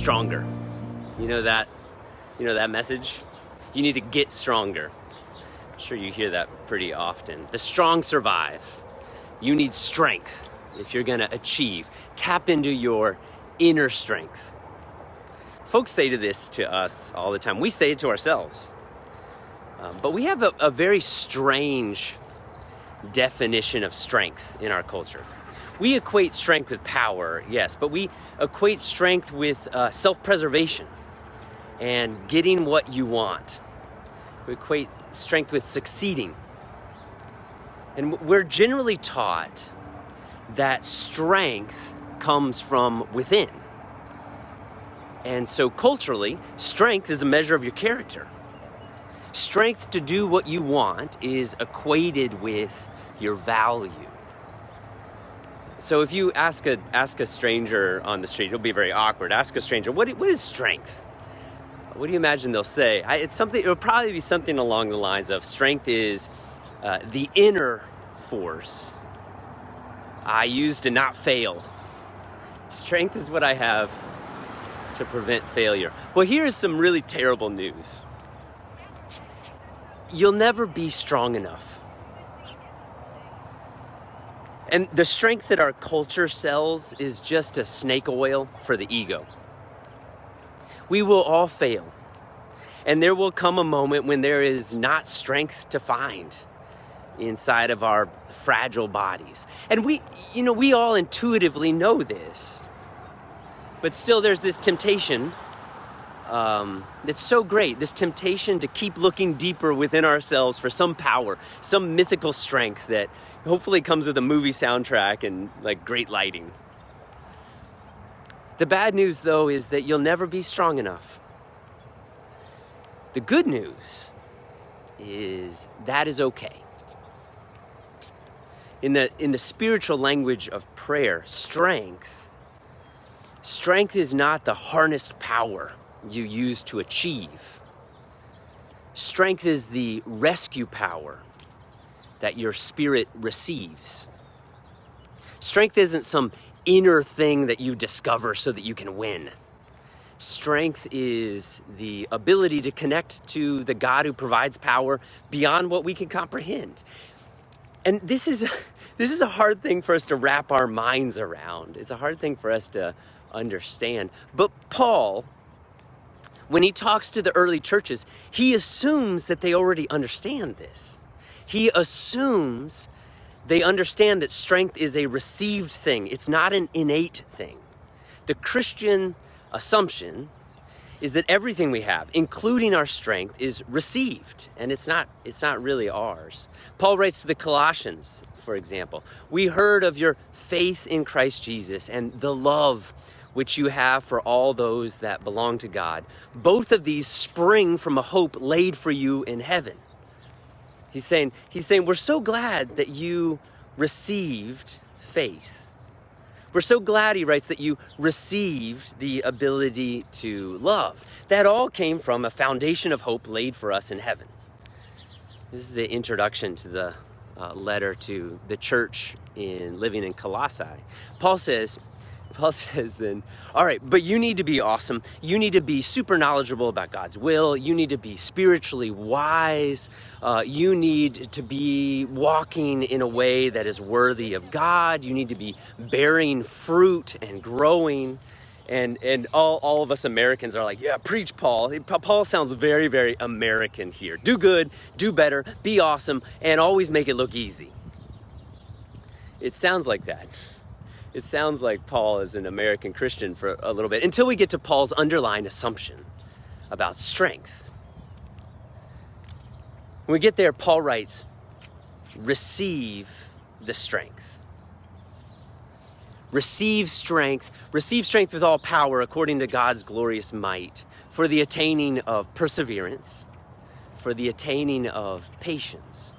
stronger. You know that message? You need to get stronger. I'm sure you hear that pretty often. The strong survive. You need strength if you're going to achieve. Tap into your inner strength. Folks say this to us all the time. We say it to ourselves. But we have a very strange definition of strength in our culture. We equate strength with power, yes, but we equate strength with self-preservation and getting what you want. We equate strength with succeeding. And we're generally taught that strength comes from within. And so culturally, strength is a measure of your character. Strength to do what you want is equated with your value. So if you ask a stranger on the street, it'll be very awkward. Ask a stranger, what is strength? What do you imagine they'll say? It'll probably be something along the lines of strength is the inner force I use to not fail. Strength is what I have to prevent failure. Well, here's some really terrible news. You'll never be strong enough. And the strength that our culture sells is just a snake oil for the ego. We will all fail. And there will come a moment when there is not strength to find inside of our fragile bodies. And we all intuitively know this. But still there's this temptation that's so great, this temptation to keep looking deeper within ourselves for some power, some mythical strength that hopefully comes with a movie soundtrack and like great lighting. The bad news, though, is that you'll never be strong enough. The good news is that is okay. In the spiritual language of prayer, strength is not the harnessed power you use to achieve. Strength is the rescue power that your spirit receives. Strength isn't some inner thing that you discover so that you can win. Strength is the ability to connect to the God who provides power beyond what we can comprehend. And this is a hard thing for us to wrap our minds around. It's a hard thing for us to understand. But Paul, when he talks to the early churches, he assumes that they already understand this. He assumes they understand that strength is a received thing. It's not an innate thing. The Christian assumption is that everything we have, including our strength, is received, and it's not really ours. Paul writes to the Colossians, for example, "We heard of your faith in Christ Jesus and the love which you have for all those that belong to God. Both of these spring from a hope laid for you in heaven." He's saying, we're so glad that you received faith. We're so glad, he writes, that you received the ability to love. That all came from a foundation of hope laid for us in heaven. This is the introduction to the letter to the church living in Colossae. Paul says then, all right, but you need to be awesome. You need to be super knowledgeable about God's will. You need to be spiritually wise. You need to be walking in a way that is worthy of God. You need to be bearing fruit and growing. And all of us Americans are like, yeah, preach, Paul. Paul sounds very, very American here. Do good, do better, be awesome, and always make it look easy. It sounds like that. It sounds like Paul is an American Christian for a little bit, until we get to Paul's underlying assumption about strength. When we get there, Paul writes, receive the strength. Receive strength with all power according to God's glorious might, for the attaining of perseverance, for the attaining of patience,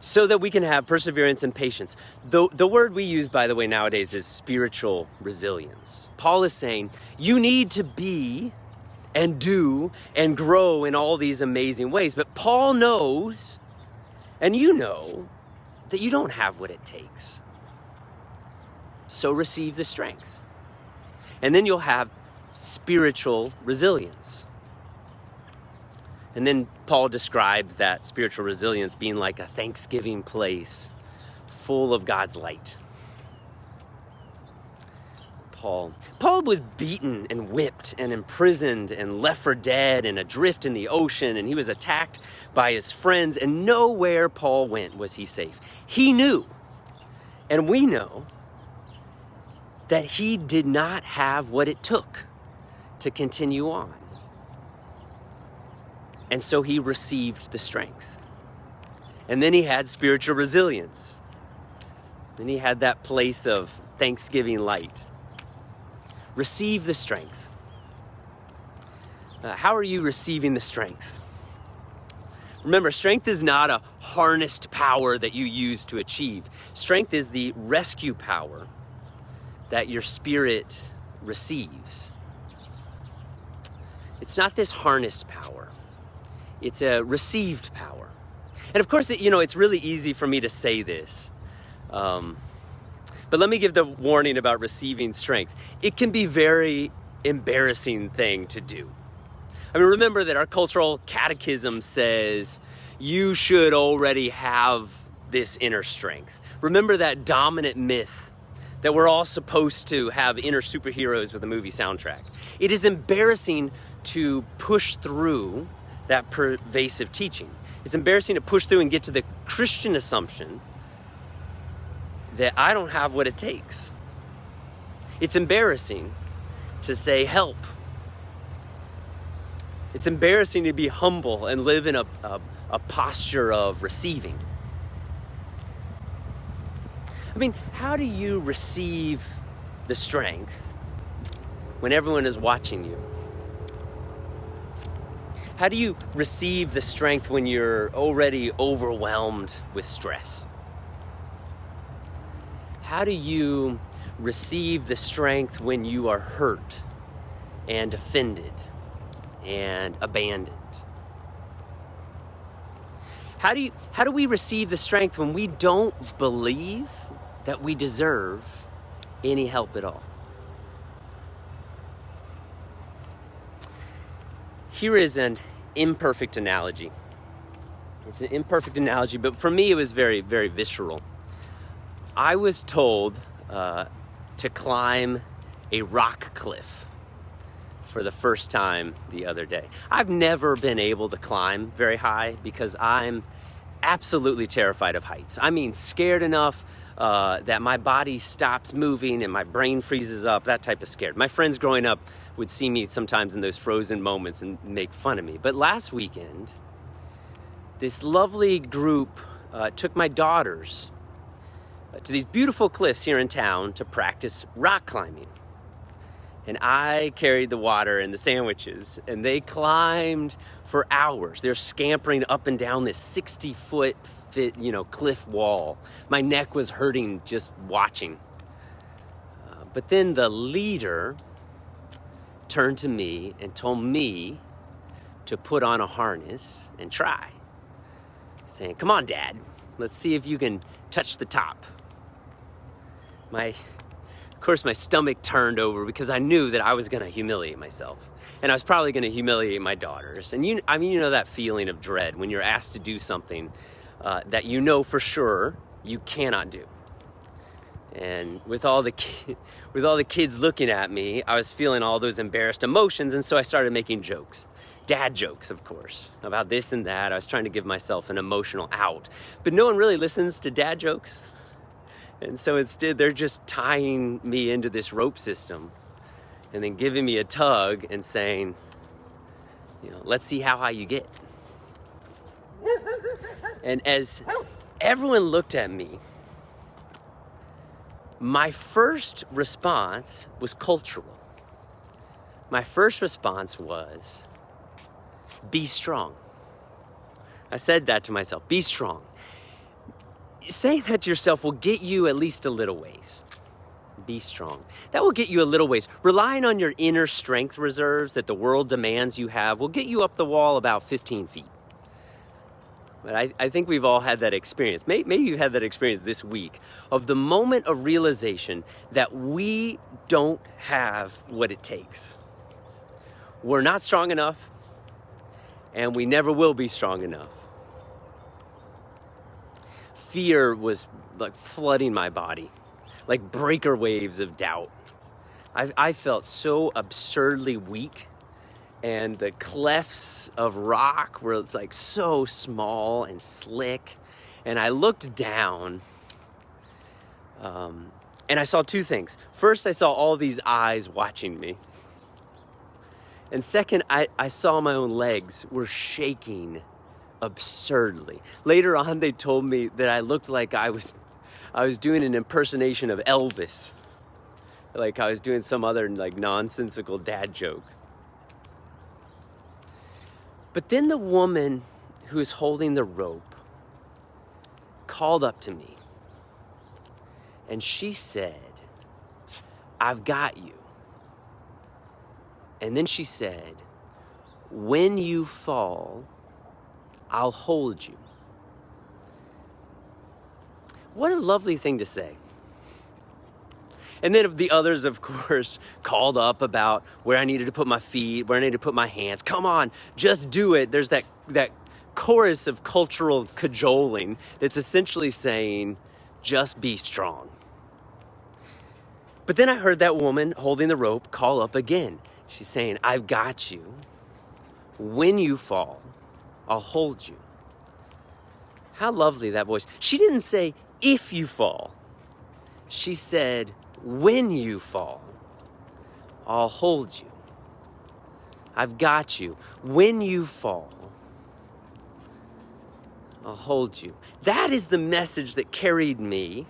so that we can have perseverance and patience. The word we use, by the way, nowadays is spiritual resilience. Paul is saying you need to be and do and grow in all these amazing ways. But Paul knows, and you know, that you don't have what it takes. So receive the strength. And then you'll have spiritual resilience. And then Paul describes that spiritual resilience being like a Thanksgiving place full of God's light. Paul was beaten and whipped and imprisoned and left for dead and adrift in the ocean, and he was attacked by his friends, and nowhere Paul went was he safe. He knew, and we know, that he did not have what it took to continue on. And so he received the strength. And then he had spiritual resilience. Then he had that place of Thanksgiving light. Receive the strength. How are you receiving the strength? Remember, strength is not a harnessed power that you use to achieve. Strength is the rescue power that your spirit receives. It's not this harnessed power. It's a received power. And of course, it's really easy for me to say this. But let me give the warning about receiving strength. It can be a very embarrassing thing to do. I mean, remember that our cultural catechism says you should already have this inner strength. Remember that dominant myth that we're all supposed to have inner superheroes with a movie soundtrack. It is embarrassing to push through that pervasive teaching. It's embarrassing to push through and get to the Christian assumption that I don't have what it takes. It's embarrassing to say help. It's embarrassing to be humble and live in a posture of receiving. I mean, how do you receive the strength when everyone is watching you? How do you receive the strength when you're already overwhelmed with stress? How do you receive the strength when you are hurt and offended and abandoned? How do we receive the strength when we don't believe that we deserve any help at all? Here is an imperfect analogy. It's an imperfect analogy, but for me it was very, very visceral. I was told to climb a rock cliff for the first time the other day. I've never been able to climb very high because I'm absolutely terrified of heights. I mean, scared enough that my body stops moving and my brain freezes up, that type of scared. My friends growing up would see me sometimes in those frozen moments and make fun of me. But last weekend, this lovely group took my daughters to these beautiful cliffs here in town to practice rock climbing. And I carried the water and the sandwiches, and they climbed for hours. They're scampering up and down this 60-foot cliff wall. My neck was hurting just watching. But then the leader turned to me and told me to put on a harness and try, saying, "Come on, Dad, let's see if you can touch the top." Of course, my stomach turned over because I knew that I was going to humiliate myself. And I was probably going to humiliate my daughters. And you know that feeling of dread when you're asked to do something that you know for sure you cannot do. And with all the kids looking at me, I was feeling all those embarrassed emotions, and so I started making jokes. Dad jokes, of course, about this and that. I was trying to give myself an emotional out. But no one really listens to dad jokes. And so instead, they're just tying me into this rope system and then giving me a tug and saying, let's see how high you get. And as everyone looked at me, my first response was cultural. My first response was, be strong. I said that to myself, be strong. Saying that to yourself will get you at least a little ways. Be strong. That will get you a little ways. Relying on your inner strength reserves that the world demands you have will get you up the wall about 15 feet. But I think we've all had that experience. Maybe you've had that experience this week of the moment of realization that we don't have what it takes. We're not strong enough, and we never will be strong enough. Fear was like flooding my body, like breaker waves of doubt. I felt so absurdly weak, and the clefts of rock where it's like so small and slick. And I looked down, and I saw two things. First, I saw all these eyes watching me. And second, I saw my own legs were shaking absurdly. Later on, they told me that I looked like I was doing an impersonation of Elvis. Like I was doing some other like nonsensical dad joke. But then the woman who was holding the rope called up to me, and she said, "I've got you." And then she said, "When you fall, I'll hold you." What a lovely thing to say. And then the others, of course, called up about where I needed to put my feet, where I needed to put my hands. Come on, just do it. There's that chorus of cultural cajoling that's essentially saying, just be strong. But then I heard that woman holding the rope call up again. She's saying, "I've got you. When you fall, I'll hold you." How lovely that voice. She didn't say, "if you fall." She said, "When you fall, I'll hold you. I've got you. When you fall, I'll hold you." That is the message that carried me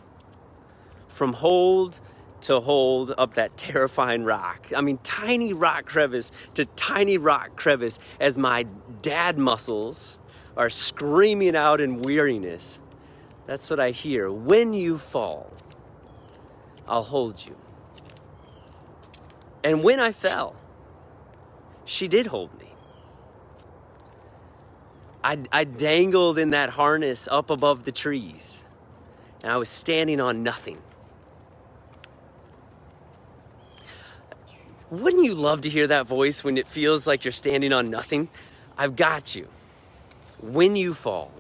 from hold to hold up that terrifying rock. I mean, tiny rock crevice to tiny rock crevice as my dad muscles are screaming out in weariness. That's what I hear. When you fall, I'll hold you. And when I fell, she did hold me. I dangled in that harness up above the trees, and I was standing on nothing. Wouldn't you love to hear that voice when it feels like you're standing on nothing? I've got you. When you fall,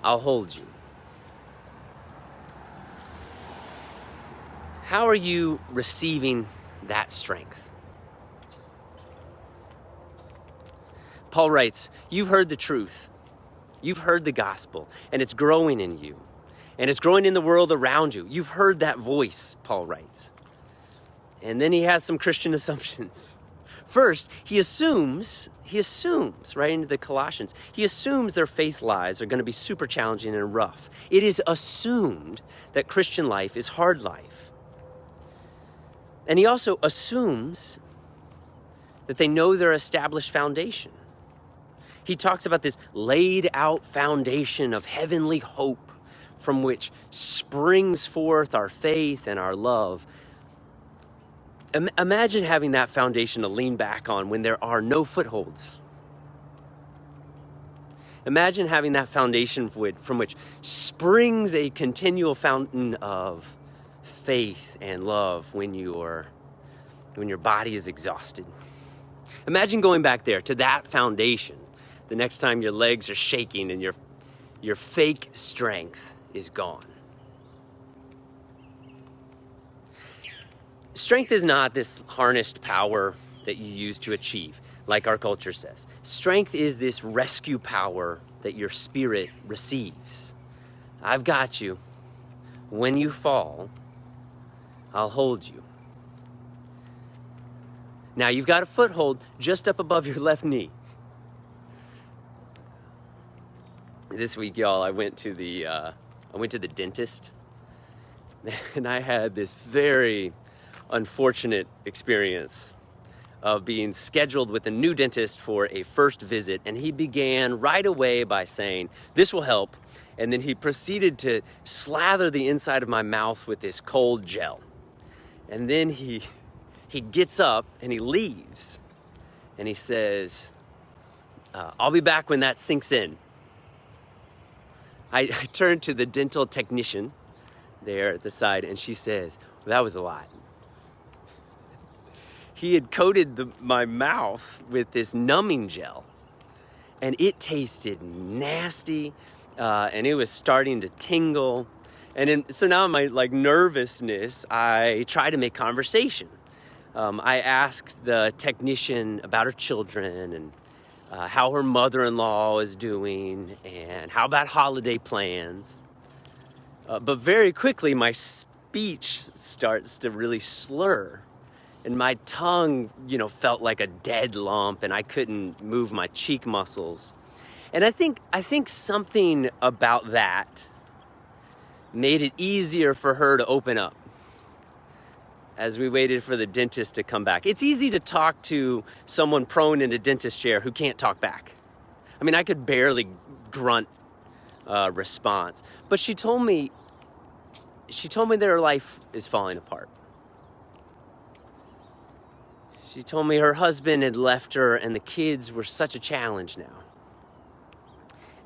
I'll hold you. How are you receiving that strength? Paul writes, you've heard the truth. You've heard the gospel, and it's growing in you. And it's growing in the world around you. You've heard that voice, Paul writes. And then he has some Christian assumptions. First, he assumes, right into the Colossians, he assumes their faith lives are going to be super challenging and rough. It is assumed that Christian life is hard life. And he also assumes that they know their established foundation. He talks about this laid out foundation of heavenly hope from which springs forth our faith and our love. Imagine having that foundation to lean back on when there are no footholds. Imagine having that foundation from which springs a continual fountain of faith and love when your body is exhausted. Imagine going back there to that foundation the next time your legs are shaking and your fake strength is gone. Strength is not this harnessed power that you use to achieve, like our culture says. Strength is this rescue power that your spirit receives. I've got you. When you fall, I'll hold you. Now you've got a foothold just up above your left knee. This week, y'all, I went to the dentist, and I had this very unfortunate experience of being scheduled with a new dentist for a first visit, and he began right away by saying, "This will help," and then he proceeded to slather the inside of my mouth with this cold gel, and then he gets up and he leaves, and he says, "I'll be back when that sinks in." I turned to the dental technician there at the side, and she says, "Well, that was a lot." he had coated my mouth with this numbing gel, and it tasted nasty, and it was starting to tingle. So now in my nervousness, I try to make conversation. I asked the technician about her children and how her mother-in-law is doing and how about holiday plans. But very quickly, my speech starts to really slur, and my tongue, felt like a dead lump, and I couldn't move my cheek muscles. And I think something about that made it easier for her to open up as we waited for the dentist to come back. It's easy to talk to someone prone in a dentist chair who can't talk back. I mean, I could barely grunt response. But she told me their life is falling apart. She told me her husband had left her and the kids were such a challenge now.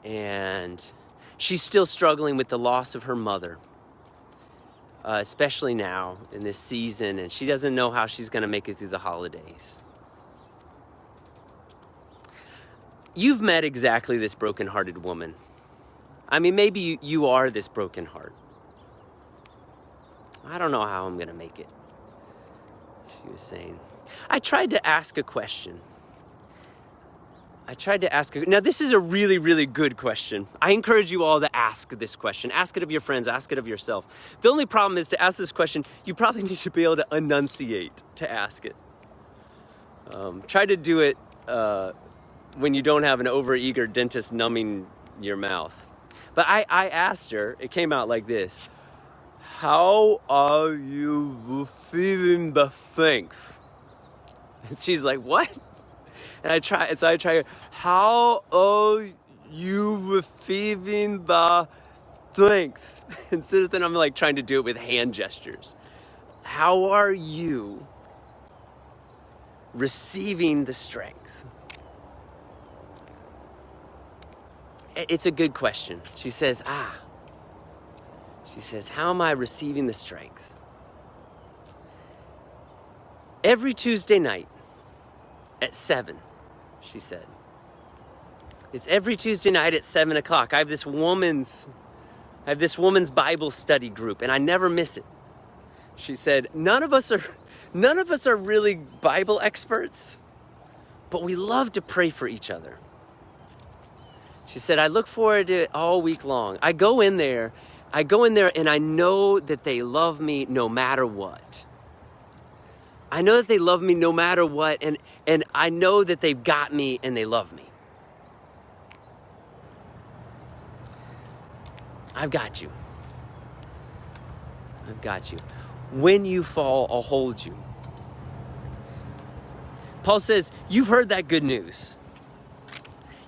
And she's still struggling with the loss of her mother, especially now in this season, and she doesn't know how she's going to make it through the holidays. You've met exactly this brokenhearted woman. I mean, maybe you are this broken heart. I don't know how I'm going to make it, she was saying. I tried to ask a question. Now this is a really, really good question. I encourage you all to ask this question. Ask it of your friends, ask it of yourself. The only problem is to ask this question, you probably need to be able to enunciate to ask it. Try to do it when you don't have an overeager dentist numbing your mouth. But I asked her, it came out like this. How are you receiving the strength? And she's like, what? And I try, how are you receiving the strength? And so then I'm like trying to do it with hand gestures. How are you receiving the strength? It's a good question. She says, how am I receiving the strength? Every Tuesday night at 7, she said. It's every Tuesday night at 7 o'clock. I have this woman's Bible study group, and I never miss it. She said, none of us are really Bible experts, but we love to pray for each other. She said, I look forward to it all week long. I go in there and I know that they love me no matter what. I know that they love me no matter what, and I know that they've got me and they love me. I've got you. I've got you. When you fall, I'll hold you. Paul says, you've heard that good news.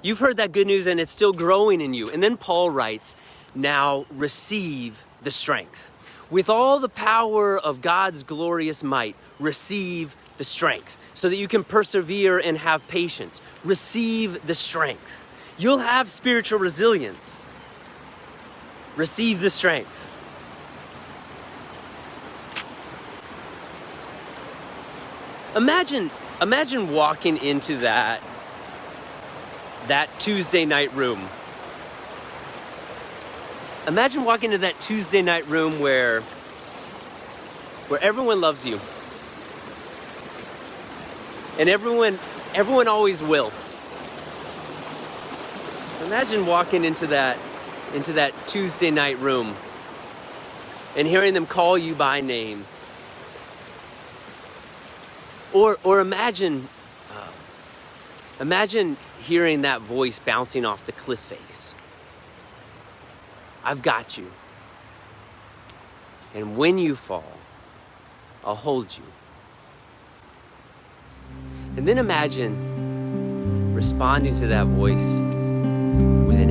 You've heard that good news and it's still growing in you. And then Paul writes, now receive the strength. With all the power of God's glorious might, receive the strength so that you can persevere and have patience. Receive the strength. You'll have spiritual resilience. Receive the strength. Imagine walking into that Tuesday night room. Imagine walking into that Tuesday night room where everyone loves you. And everyone always will. Imagine walking into that Tuesday night room and hearing them call you by name. Or imagine hearing that voice bouncing off the cliff face. I've got you. And when you fall, I'll hold you. And then imagine responding to that voice with an